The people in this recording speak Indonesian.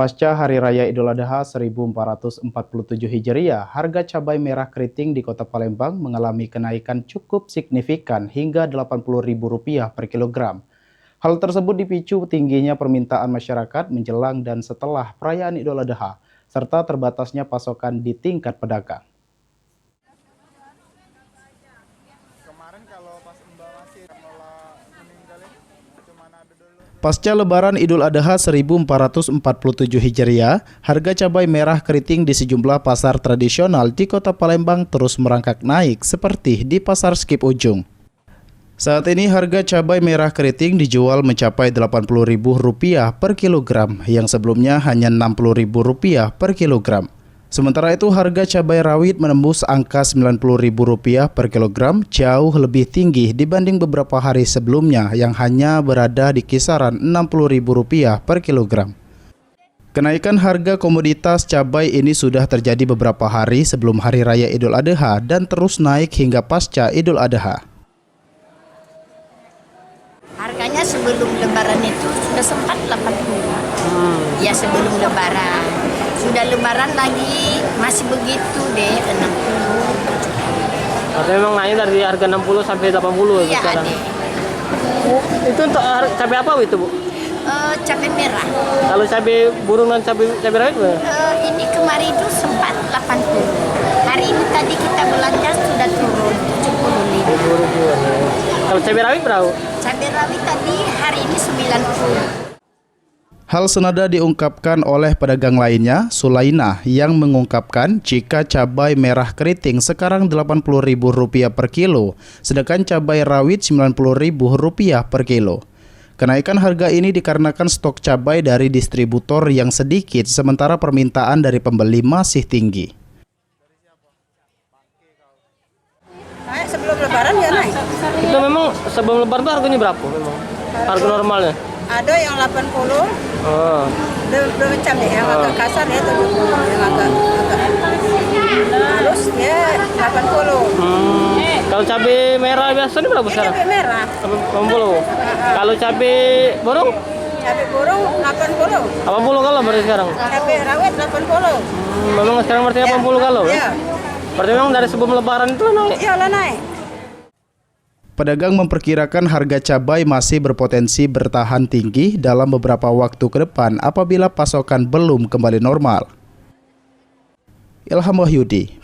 Pasca Hari Raya Idul Adha 1447 Hijriah, harga cabai merah keriting di Kota Palembang mengalami kenaikan cukup signifikan hingga Rp80.000 per kilogram. Hal tersebut dipicu tingginya permintaan masyarakat menjelang dan setelah perayaan Idul Adha, serta terbatasnya pasokan di tingkat pedagang. Pasca Lebaran Idul Adha 1447 Hijriah, harga cabai merah keriting di sejumlah pasar tradisional di Kota Palembang terus merangkak naik seperti di Pasar Skip Ujung. Saat ini harga cabai merah keriting dijual mencapai Rp80.000 per kilogram yang sebelumnya hanya Rp60.000 per kilogram. Sementara itu harga cabai rawit menembus angka Rp90.000 per kilogram, jauh lebih tinggi dibanding beberapa hari sebelumnya yang hanya berada di kisaran Rp60.000 per kilogram. Kenaikan harga komoditas cabai ini sudah terjadi beberapa hari sebelum Hari Raya Idul Adha dan terus naik hingga pasca Idul Adha. Harganya sebelum Lebaran itu sudah sempat 80. Ya sebelum Lebaran. Sudah Lebaran lagi masih begitu deh 60. Atau memang naik dari harga 60 sampai 80 iya, sekarang. Deh. Itu untuk cabai apa itu, Bu? Cabai merah. Kalau cabai burung dan cabai rawit ini kemarin itu sempat 80. Hari ini tadi kita belanja sudah turun 75. Kalau cabai rawit berapa? Cabai rawit tadi hari ini 90. Hal senada diungkapkan oleh pedagang lainnya, Sulaina, yang mengungkapkan jika cabai merah keriting sekarang Rp80.000 per kilo, sedangkan cabai rawit Rp90.000 per kilo. Kenaikan harga ini dikarenakan stok cabai dari distributor yang sedikit, sementara permintaan dari pembeli masih tinggi. Naik sebelum Lebaran ya naik. Itu memang sebelum Lebaran itu harganya berapa memang? Harga normalnya? Ada yang 80. Dua macam deh, yang agak kasar ya 70, yang agak halus ya 80. Kalau cabai merah biasanya berapa sekarang? Cabai merah 80. Kalau cabai burung? Cabai burung 80. 80 kalau berarti sekarang? Cabai rawit 80. Memang sekarang berarti 80 kalau? Ya. Berarti memang dari sebelum Lebaran itu naik? Iya lah naik. Pedagang memperkirakan harga cabai masih berpotensi bertahan tinggi dalam beberapa waktu ke depan apabila pasokan belum kembali normal. Ilham Wahyudi,